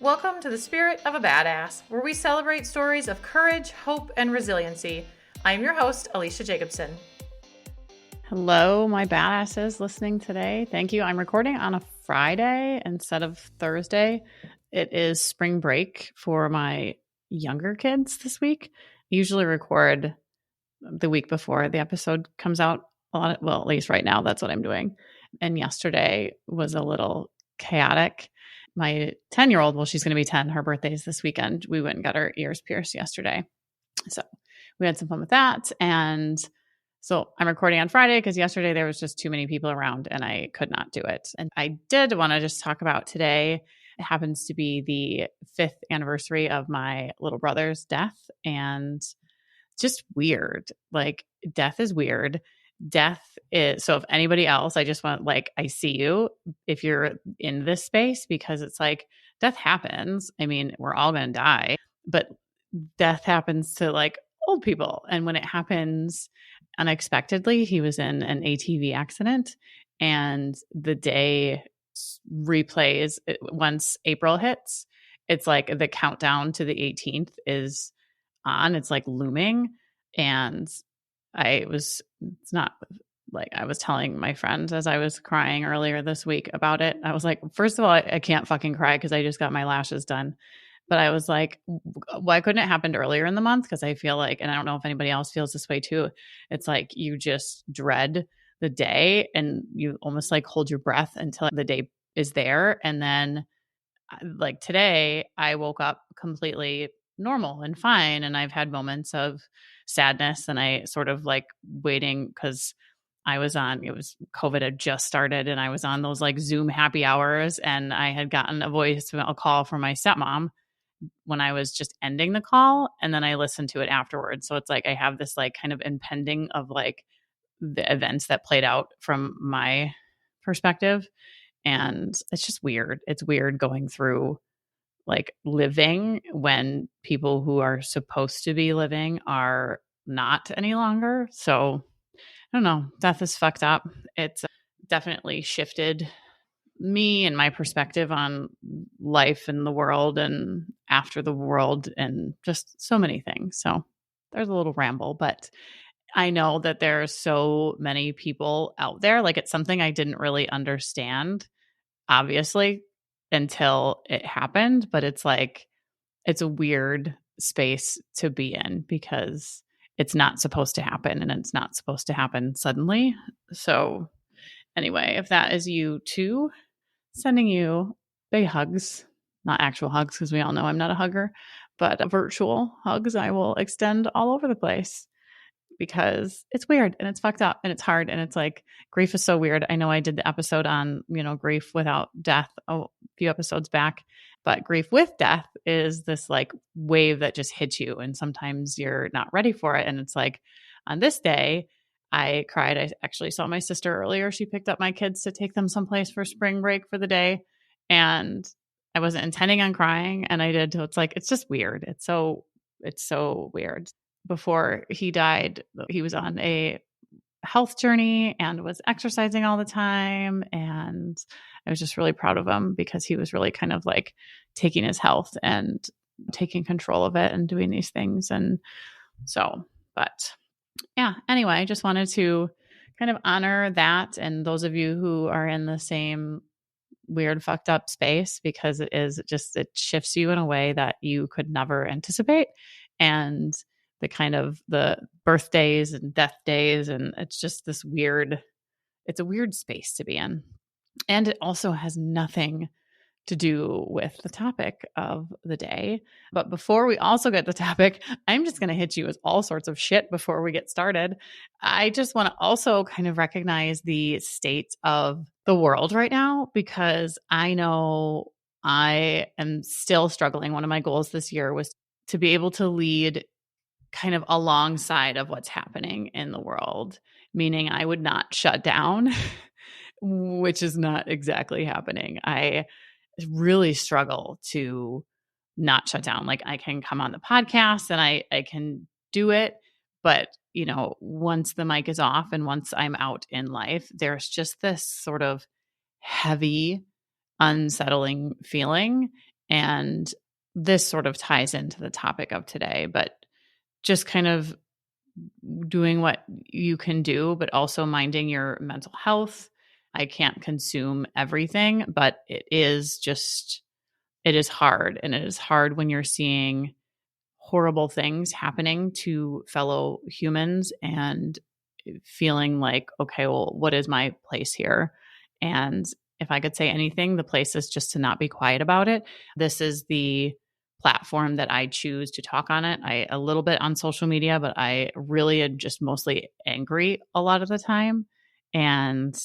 Welcome to the Spirit of a Badass, where we celebrate stories of courage, hope, and resiliency. I'm your host, Alecia Jacobson. Hello, my badasses listening today. Thank you. I'm recording on a Friday instead of Thursday. It is spring break for my younger kids this week. I usually record the week before the episode comes out. At least right now, that's what I'm doing. And yesterday was a little chaotic. My 10-year-old, well, she's going to be 10. Her birthday is this weekend. We went and got her ears pierced yesterday. So we had some fun with that. And so I'm recording on Friday because yesterday there was just too many people around and I could not do it. And I did want to just talk about today. It happens to be the 5th anniversary of my little brother's death. And just weird. Like, death is weird. Death is, so if anybody else, I just want, I see you if you're in this space, because it's like death happens. I mean, we're all going to die, but death happens to old people. And when it happens unexpectedly, he was in an ATV accident, and the day replays once April hits. It's like the countdown to the 18th is on. It's like looming. And I was telling my friend as I was crying earlier this week about it. I was like, first of all, I can't fucking cry because I just got my lashes done. But I was like, why couldn't it happen earlier in the month? Because I feel like, and I don't know if anybody else feels this way too, it's like you just dread the day and you almost hold your breath until the day is there. And then today, I woke up completely normal and fine. And I've had moments of sadness, and I sort of waiting because COVID had just started, and I was on those Zoom happy hours, and I had gotten a call from my stepmom when I was just ending the call, and then I listened to it afterwards. So it's I have this kind of impending of the events that played out from my perspective. And it's just weird. It's weird going through living when people who are supposed to be living are not any longer. So I don't know. Death is fucked up. It's definitely shifted me and my perspective on life and the world and after the world and just so many things. So there's a little ramble, but I know that there are so many people out there. It's something I didn't really understand, obviously, until it happened. But it's it's a weird space to be in because it's not supposed to happen, and it's not supposed to happen suddenly. So anyway, if that is you too, sending you big hugs, not actual hugs, because we all know I'm not a hugger, but virtual hugs I will extend all over the place, because it's weird and it's fucked up and it's hard. And it's grief is so weird. I know I did the episode on, grief without death a few episodes back, but grief with death is this wave that just hits you. And sometimes you're not ready for it. And it's on this day, I cried. I actually saw my sister earlier. She picked up my kids to take them someplace for spring break for the day. And I wasn't intending on crying, and I did. So it's just weird. It's so weird. Before he died, he was on a health journey and was exercising all the time. And I was just really proud of him because he was really kind of taking his health and taking control of it and doing these things. And so, but yeah, anyway, I just wanted to kind of honor that. And those of you who are in the same weird, fucked up space, because it shifts you in a way that you could never anticipate. And the kind of the birthdays and death days. And it's just it's a weird space to be in. And it also has nothing to do with the topic of the day. But before we also get the topic, I'm just going to hit you with all sorts of shit before we get started. I just want to also kind of recognize the state of the world right now, because I know I am still struggling. One of my goals this year was to be able to lead kind of alongside of what's happening in the world, meaning I would not shut down, which is not exactly happening. I really struggle to not shut down. I can come on the podcast and I can do it, but once the mic is off and once I'm out in life, there's just this sort of heavy, unsettling feeling. And this sort of ties into the topic of today, but just kind of doing what you can do, but also minding your mental health. I can't consume everything, but it is hard. And it is hard when you're seeing horrible things happening to fellow humans and feeling like, okay, well, what is my place here? And if I could say anything, the place is just to not be quiet about it. This is the platform that I choose to talk on it. I a little bit on social media, but I really am just mostly angry a lot of the time. And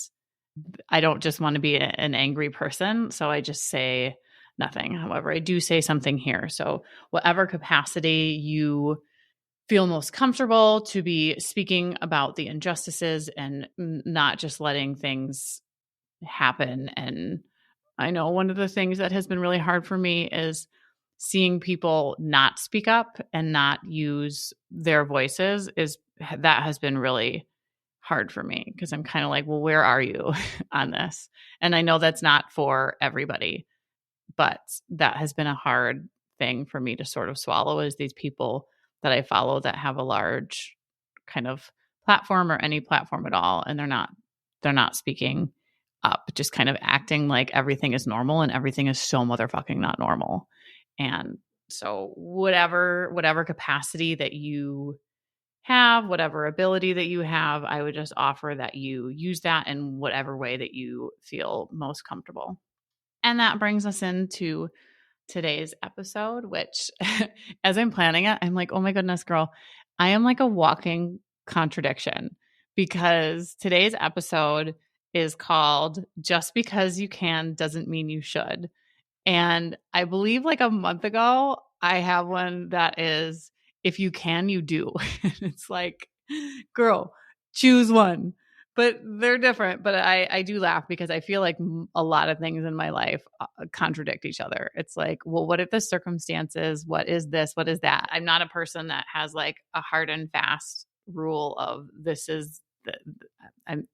I don't just want to be an angry person. So I just say nothing. However, I do say something here. So, whatever capacity you feel most comfortable to be speaking about the injustices and not just letting things happen. And I know one of the things that has been really hard for me is seeing people not speak up and not use their voices that has been really hard for me because I'm kind of like, well, where are you on this? And I know that's not for everybody, but that has been a hard thing for me to sort of swallow is these people that I follow that have a large kind of platform or any platform at all. And they're not speaking up, just kind of acting like everything is normal and everything is so motherfucking not normal. And so whatever capacity that you have, whatever ability that you have, I would just offer that you use that in whatever way that you feel most comfortable. And that brings us into today's episode, which as I'm planning it, I'm like, oh my goodness, girl, I am like a walking contradiction because today's episode is called Just Because You Can Doesn't Mean You Should. And I believe like a month ago, I have one that is, if you can, you do. It's like, girl, choose one. But they're different. But I do laugh because I feel like a lot of things in my life contradict each other. It's like, well, what if the circumstances? What is this? What is that? I'm not a person that has like a hard and fast rule of this is the, I'm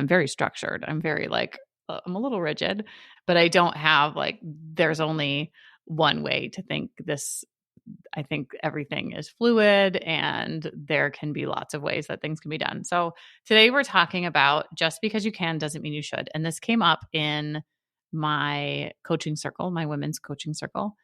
very structured. I'm very like, I'm a little rigid, but I don't have like, there's only one way to think this. I think everything is fluid and there can be lots of ways that things can be done. So today we're talking about just because you can doesn't mean you should. And this came up in my coaching circle, my women's coaching circle.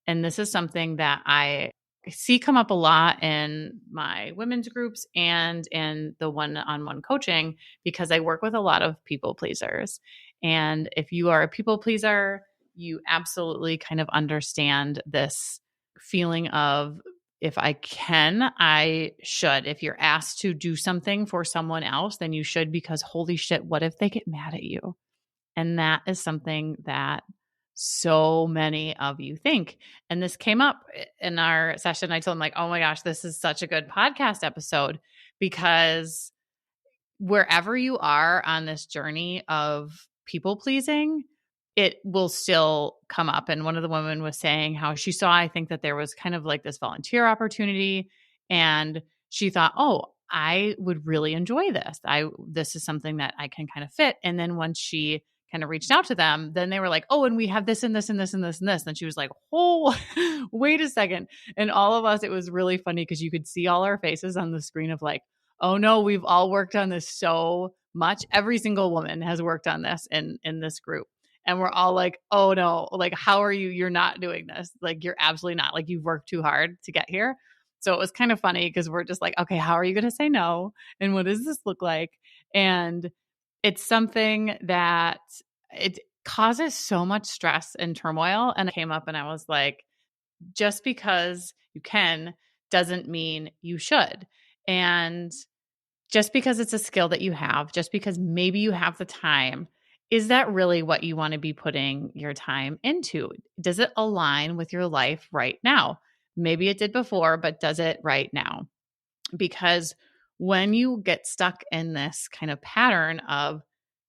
And this is something that I see come up a lot in my women's groups and in the one-on-one coaching because I work with a lot of people pleasers. And if you are a people pleaser, you absolutely kind of understand this feeling of if I can, I should. If you're asked to do something for someone else, then you should because holy shit, what if they get mad at you? And that is something that so many of you think. And this came up in our session. I told them like, oh my gosh, this is such a good podcast episode because wherever you are on this journey of people pleasing, it will still come up. And one of the women was saying how she saw, I think that there was kind of like this volunteer opportunity and she thought, oh, I would really enjoy this. This is something that I can kind of fit. And then once she kind of reached out to them, then they were like, oh, and we have this and this and this and this and this. And she was like, oh, wait a second. And all of us, it was really funny because you could see all our faces on the screen of like, oh no, we've all worked on this so much. Every single woman has worked on this in this group. And we're all like, oh no, like, how are you? You're not doing this. Like, you're absolutely not. Like, you've worked too hard to get here. So it was kind of funny because we're just like, okay, how are you going to say no? And what does this look like? And it's something that it causes so much stress and turmoil. And I came up and I was like, just because you can doesn't mean you should. And just because it's a skill that you have, just because maybe you have the time, is that really what you want to be putting your time into? Does it align with your life right now? Maybe it did before, but does it right now? Because when you get stuck in this kind of pattern of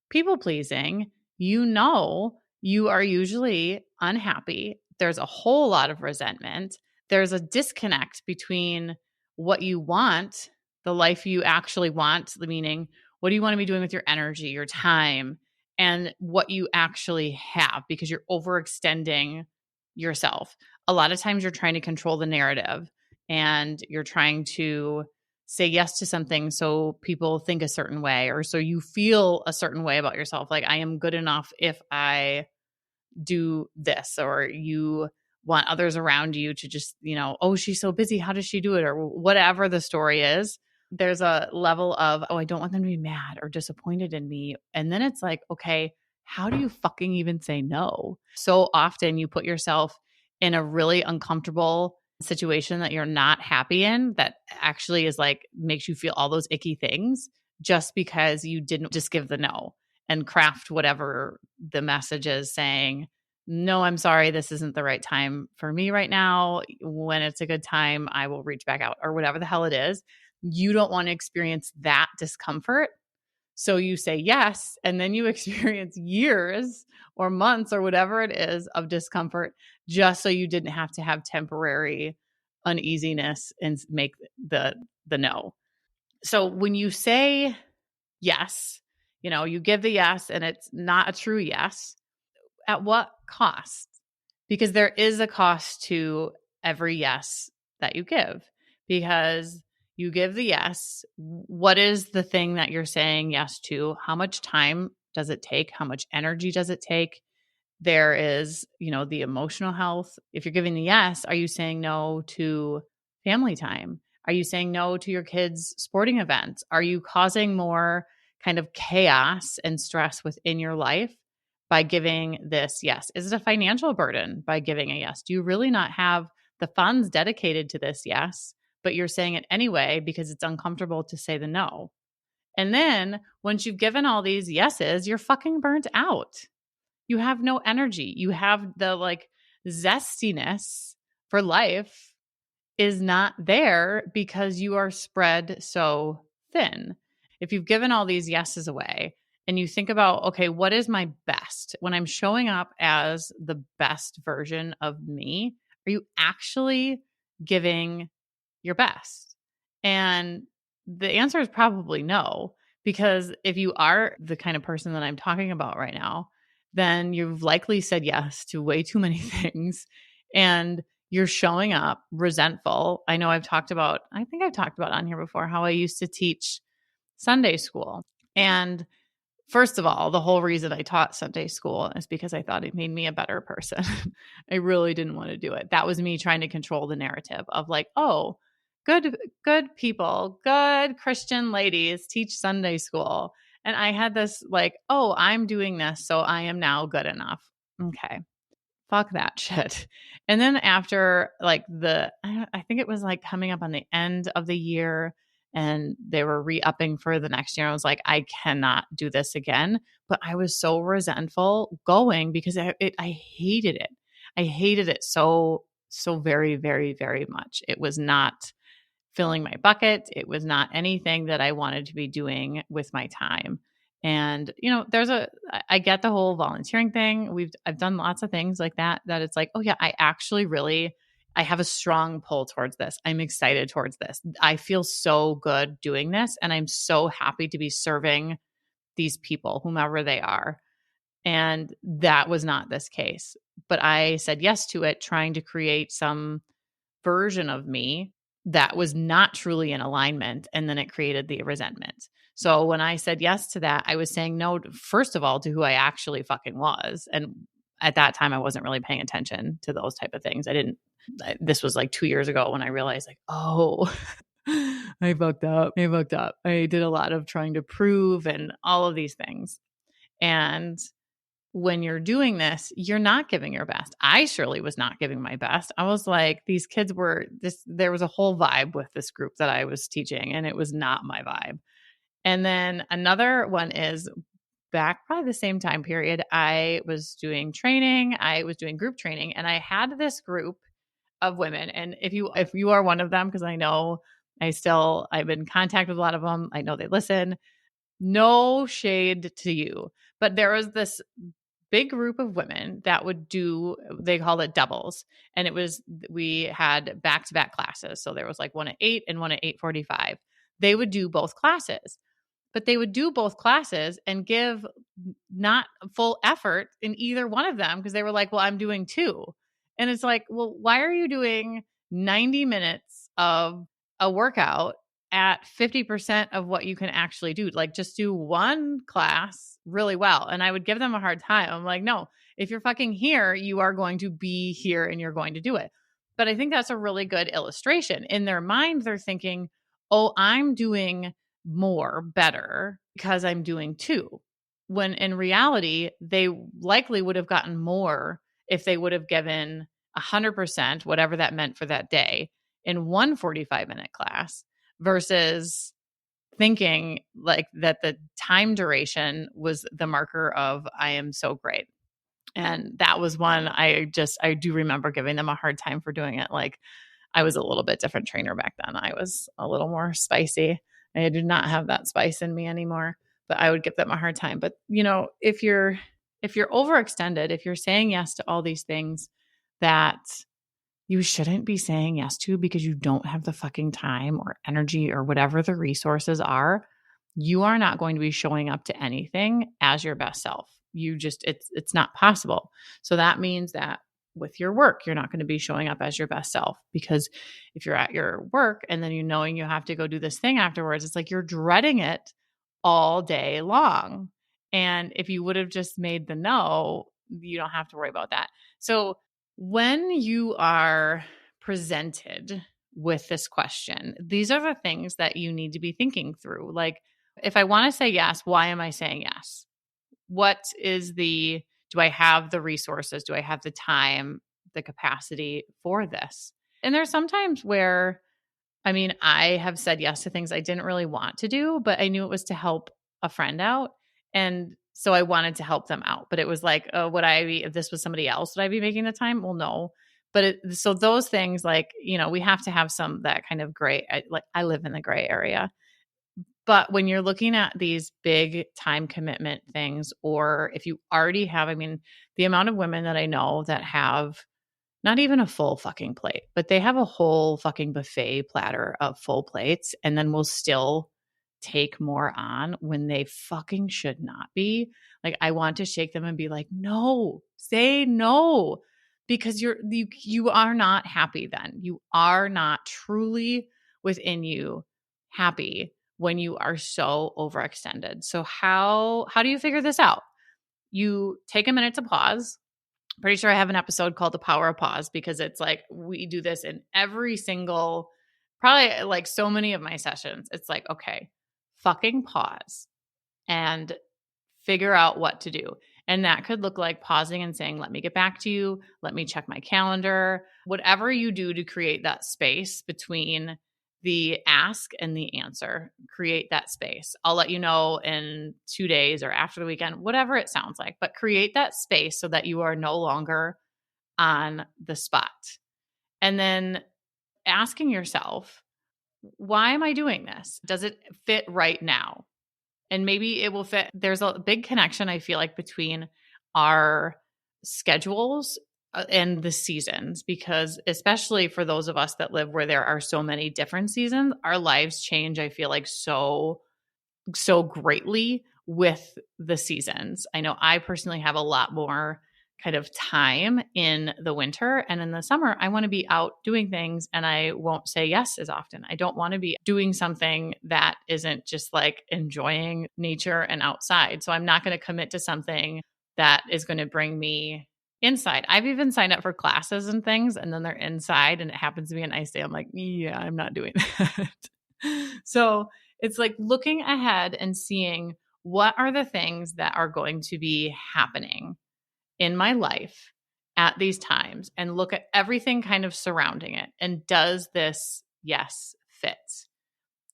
people pleasing, you know you are usually unhappy. There's a whole lot of resentment. There's a disconnect between what you want, the life you actually want, meaning what do you want to be doing with your energy, your time, and what you actually have because you're overextending yourself. A lot of times you're trying to control the narrative and you're trying to say yes to something so people think a certain way or so you feel a certain way about yourself. Like, I am good enough if I do this, or you want others around you to just, oh, she's so busy. How does she do it? Or whatever the story is. There's a level of, oh, I don't want them to be mad or disappointed in me. And then it's like, okay, how do you fucking even say no? So often you put yourself in a really uncomfortable situation that you're not happy in, that actually is like, makes you feel all those icky things just because you didn't just give the no and craft whatever the message is saying, no, I'm sorry, this isn't the right time for me right now. When it's a good time, I will reach back out, or whatever the hell it is. You don't want to experience that discomfort. So you say yes, and then you experience years or months or whatever it is of discomfort just so you didn't have to have temporary uneasiness and make the no. So when you say yes, you give the yes and it's not a true yes, at what cost? Because there is a cost to every yes that you give, because you give the yes. What is the thing that you're saying yes to? How much time does it take? How much energy does it take? There is, the emotional health. If you're giving the yes, are you saying no to family time? Are you saying no to your kids' sporting events? Are you causing more kind of chaos and stress within your life by giving this yes? Is it a financial burden by giving a yes? Do you really not have the funds dedicated to this yes, but you're saying it anyway because it's uncomfortable to say the no? And then once you've given all these yeses, you're fucking burnt out. You have no energy. You have the zestiness for life is not there because you are spread so thin. If you've given all these yeses away and you think about, okay, what is my best? When I'm showing up as the best version of me, are you actually giving your best? And the answer is probably no, because if you are the kind of person that I'm talking about right now, then you've likely said yes to way too many things and you're showing up resentful. I think I've talked about on here before how I used to teach Sunday school. And first of all, the whole reason I taught Sunday school is because I thought it made me a better person. I really didn't want to do it. That was me trying to control the narrative of like, oh, good people, good Christian ladies teach Sunday school. And I had this like, oh, I'm doing this, so I am now good enough. Okay. Fuck that shit. And then after I think it was like coming up on the end of the year and they were re-upping for the next year. I was like, I cannot do this again. But I was so resentful going because I hated it. I hated it so very, very, very much. It was not filling my bucket. It was not anything that I wanted to be doing with my time. And, I get the whole volunteering thing. I've done lots of things like that it's like, oh yeah, I have a strong pull towards this. I'm excited towards this. I feel so good doing this. And I'm so happy to be serving these people, whomever they are. And that was not this case. But I said yes to it, trying to create some version of me that was not truly in alignment. And then it created the resentment. So when I said yes to that, I was saying no, first of all, to who I actually fucking was. And at that time, I wasn't really paying attention to those type of things. This was like 2 years ago when I realized like, oh, I fucked up. I did a lot of trying to prove and all of these things. And when you're doing this, you're not giving your best. I surely was not giving my best. I was like, these kids there was a whole vibe with this group that I was teaching, and it was not my vibe. And then another one is back probably the same time period. I was doing training. I was doing group training, and I had this group of women. And if you are one of them, because I know I'm in contact with a lot of them. I know they listen. No shade to you, but there was this big group of women that would they called it doubles. And we had back-to-back classes. So there was like one at 8 and one at 8:45. They would do both classes, but they would do both classes and give not full effort in either one of them because they were like, well, I'm doing two. And it's like, well, why are you doing 90 minutes of a workout at 50% of what you can actually do? Like, just do one class really well. And I would give them a hard time. I'm like, no, if you're fucking here, you are going to be here and you're going to do it. But I think that's a really good illustration. In their mind, they're thinking, oh, I'm doing more better because I'm doing two. When in reality, they likely would have gotten more if they would have given 100%, whatever that meant for that day, in one 45-minute class versus thinking like that the time duration was the marker of I am so great. And that was one I do remember giving them a hard time for doing it. Like, I was a little bit different trainer back then. I was a little more spicy. I do not have that spice in me anymore, but I would give them a hard time. But if you're overextended, if you're saying yes to all these things that you shouldn't be saying yes to because you don't have the fucking time or energy or whatever the resources are, you are not going to be showing up to anything as your best self. It's not possible. So that means that with your work, you're not going to be showing up as your best self, because if you're at your work and then knowing you have to go do this thing afterwards, it's like you're dreading it all day long. And if you would have just made the no, you don't have to worry about that. So when you are presented with this question, these are the things that you need to be thinking through. Like, if I want to say yes, why am I saying yes? Do I have the resources? Do I have the time, the capacity for this? And there's sometimes where, I have said yes to things I didn't really want to do, but I knew it was to help a friend out. And so I wanted to help them out. But it was like, if this was somebody else, would I be making the time? Well, no. But so those things, like, we have to have that kind of gray, I live in the gray area. But when you're looking at these big time commitment things, or if you already have, the amount of women that I know that have not even a full fucking plate, but they have a whole fucking buffet platter of full plates, and then will still take more on when they fucking should not be. Like, I want to shake them and be like, no, say no, because you are not happy then. You are not truly within you happy when you are so overextended. So how do you figure this out? You take a minute to pause. Pretty sure I have an episode called The Power of Pause, because it's like we do this in every single, probably like so many of my sessions. It's like, okay, fucking pause and figure out what to do. And that could look like pausing and saying, let me get back to you. Let me check my calendar. Whatever you do to create that space between the ask and the answer, create that space. I'll let you know in 2 days or after the weekend, whatever it sounds like, but create that space so that you are no longer on the spot. And then asking yourself, why am I doing this? Does it fit right now? And maybe it will fit. There's a big connection, I feel like, between our schedules and the seasons, because especially for those of us that live where there are so many different seasons, our lives change, I feel like, so greatly with the seasons. I know I personally have a lot more kind of time in the winter, and in the summer I want to be out doing things, and I won't say yes as often. I don't want to be doing something that isn't just like enjoying nature and outside. So I'm not going to commit to something that is going to bring me inside. I've even signed up for classes and things, and then they're inside and it happens to be a nice day. I'm like, yeah, I'm not doing that. So it's like looking ahead and seeing what are the things that are going to be happening in my life at these times, and look at everything kind of surrounding it. And does this, yes, fit?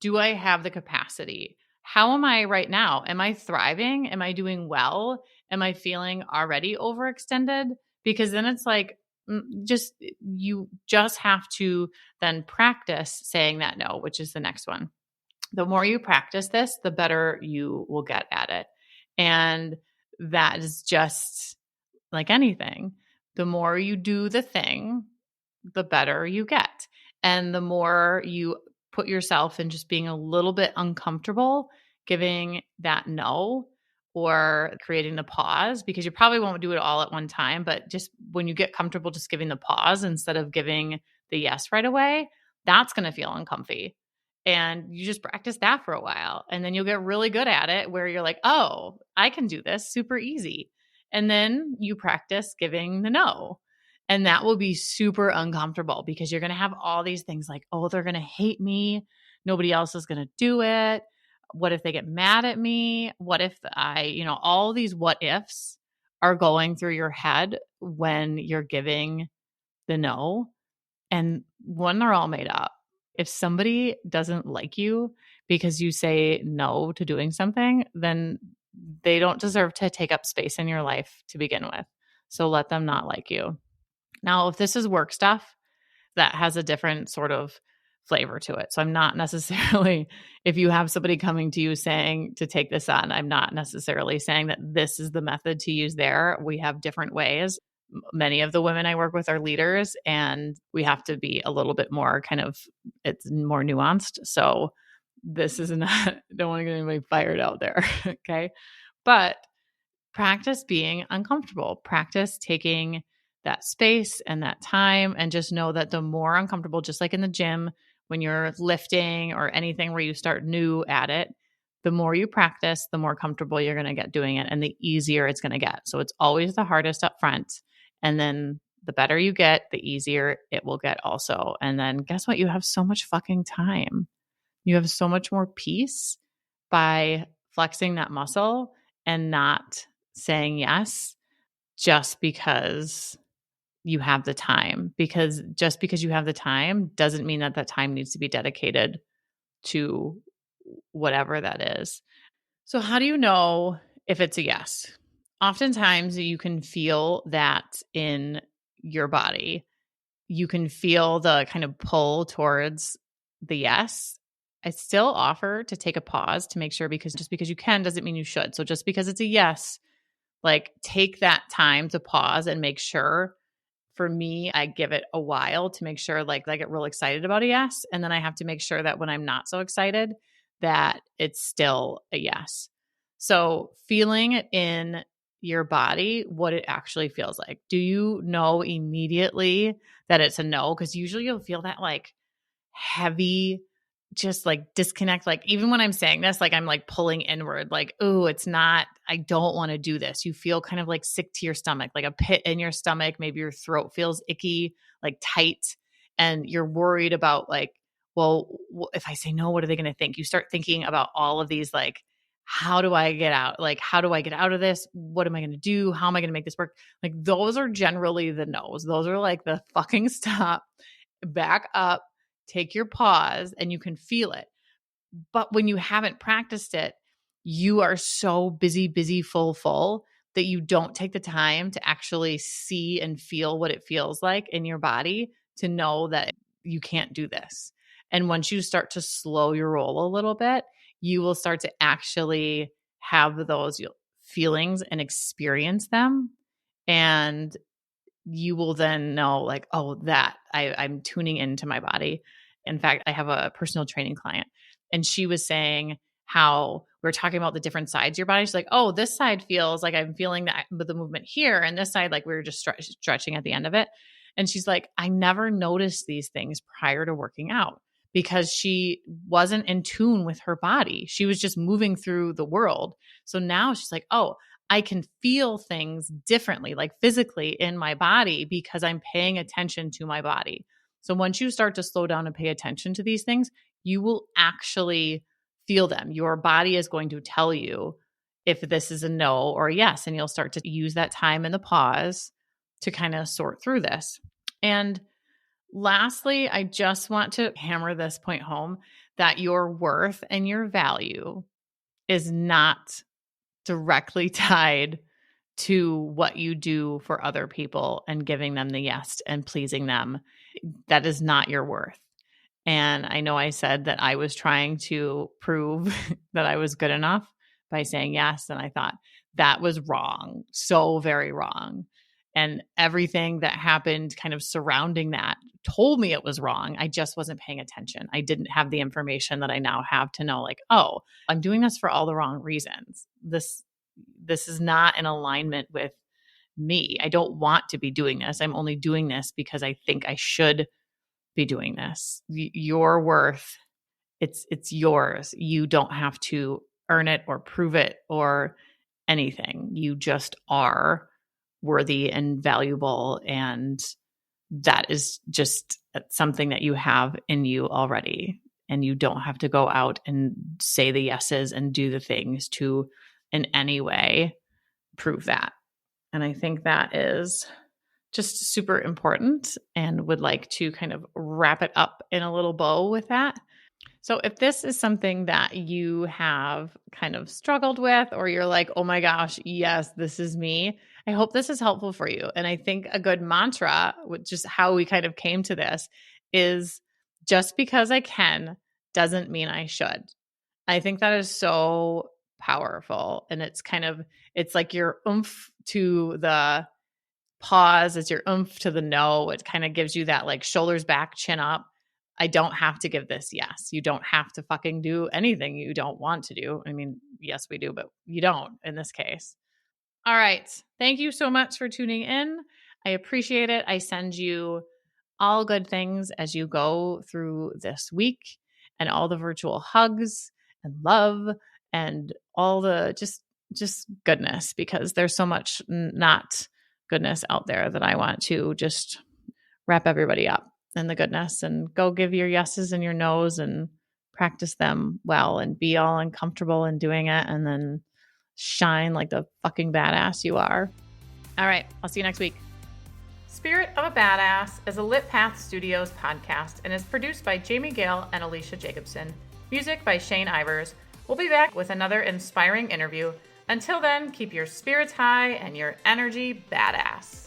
Do I have the capacity? How am I right now? Am I thriving? Am I doing well? Am I feeling already overextended? Because then it's like, you just have to then practice saying that no, which is the next one. The more you practice this, the better you will get at it. And that is just like anything. The more you do the thing, the better you get. And the more you put yourself in just being a little bit uncomfortable, giving that no, or creating the pause, because you probably won't do it all at one time, but just when you get comfortable just giving the pause instead of giving the yes right away, that's going to feel uncomfy. And you just practice that for a while, and then you'll get really good at it where you're like, oh, I can do this super easy. And then you practice giving the no. And that will be super uncomfortable because you're going to have all these things like, oh, they're going to hate me. Nobody else is going to do it. What if they get mad at me? What if all these what ifs are going through your head when you're giving the no. And one, they're all made up. If somebody doesn't like you because you say no to doing something, then they don't deserve to take up space in your life to begin with. So let them not like you. Now, if this is work stuff, that has a different sort of flavor to it. So I'm not necessarily, if you have somebody coming to you saying to take this on, I'm not necessarily saying that this is the method to use there. We have different ways. Many of the women I work with are leaders, and we have to be a little bit more it's more nuanced. So this is not, don't want to get anybody fired out there. Okay. But practice being uncomfortable, practice taking that space and that time, and just know that the more uncomfortable, just like in the gym, when you're lifting or anything where you start new at it, the more you practice, the more comfortable you're going to get doing it and the easier it's going to get. So it's always the hardest up front. And then the better you get, the easier it will get also. And then guess what? You have so much fucking time. You have so much more peace by flexing that muscle and not saying yes just because you have the time. Because just because you have the time doesn't mean that that time needs to be dedicated to whatever that is. So how do you know if it's a yes? Oftentimes you can feel that in your body. You can feel the kind of pull towards the yes. I still offer to take a pause to make sure, because just because you can doesn't mean you should. So just because it's a yes, like take that time to pause and make sure. For me, I give it a while to make sure like I get real excited about a yes. And then I have to make sure that when I'm not so excited, that it's still a yes. So feeling it in your body, what it actually feels like. Do you know immediately that it's a no? Because usually you'll feel that like heavy, just like disconnect. Like even when I'm saying this, like I'm like pulling inward, like, oh, it's not, I don't want to do this. You feel kind of like sick to your stomach, like a pit in your stomach. Maybe your throat feels icky, like tight. And you're worried about like, well, if I say no, what are they going to think? You start thinking about all of these, like, how do I get out? Like, how do I get out of this? What am I going to do? How am I going to make this work? Like those are generally the no's. Those are like the fucking stop, back up, take your pause, and you can feel it. But when you haven't practiced it, you are so busy, full, that you don't take the time to actually see and feel what it feels like in your body to know that you can't do this. And once you start to slow your roll a little bit, you will start to actually have those feelings and experience them. And you will then know like, oh, that I'm tuning into my body. In fact, I have a personal training client, and she was saying how we're talking about the different sides of your body. She's like, oh, this side feels like I'm feeling the movement here. And this side, like we were just stretching at the end of it. And she's like, I never noticed these things prior to working out because she wasn't in tune with her body. She was just moving through the world. So now she's like, oh, I can feel things differently, like physically in my body because I'm paying attention to my body. So once you start to slow down and pay attention to these things, you will actually feel them. Your body is going to tell you if this is a no or a yes, and you'll start to use that time and the pause to kind of sort through this. And lastly, I just want to hammer this point home that your worth and your value is not directly tied to what you do for other people and giving them the yes and pleasing them. That is not your worth. And I know I said that I was trying to prove that I was good enough by saying yes. And I thought that was wrong, so very wrong. And everything that happened kind of surrounding that told me it was wrong. I just wasn't paying attention. I didn't have the information that I now have to know, like, oh, I'm doing this for all the wrong reasons. This this is not in alignment with me. I don't want to be doing this. I'm only doing this because I think I should be doing this. Your worth, it's yours. You don't have to earn it or prove it or anything. You just are worthy and valuable, and that is just something that you have in you already. And you don't have to go out and say the yeses and do the things to in any way prove that. And I think that is just super important, and would like to kind of wrap it up in a little bow with that. So if this is something that you have kind of struggled with, or you're like, oh my gosh, yes, this is me, I hope this is helpful for you. And I think a good mantra, which is how we kind of came to this, is just because I can doesn't mean I should. I think that is so powerful. And it's like your oomph to the pause, it's your oomph to the no. It kind of gives you that like shoulders back, chin up. I don't have to give this yes. You don't have to fucking do anything you don't want to do. I mean, yes, we do, but you don't in this case. All right. Thank you so much for tuning in. I appreciate it. I send you all good things as you go through this week, and all the virtual hugs and love and all the just goodness, because there's so much not goodness out there that I want to just wrap everybody up in the goodness, and go give your yeses and your nos and practice them well, and be all uncomfortable in doing it, and then shine like the fucking badass you are. All right. I'll see you next week. Spirit of a Badass is a Lit Path Studios podcast and is produced by Jamie Gale and Alecia Jacobson. Music by Shane Ivers. We'll be back with another inspiring interview. Until then, keep your spirits high and your energy badass.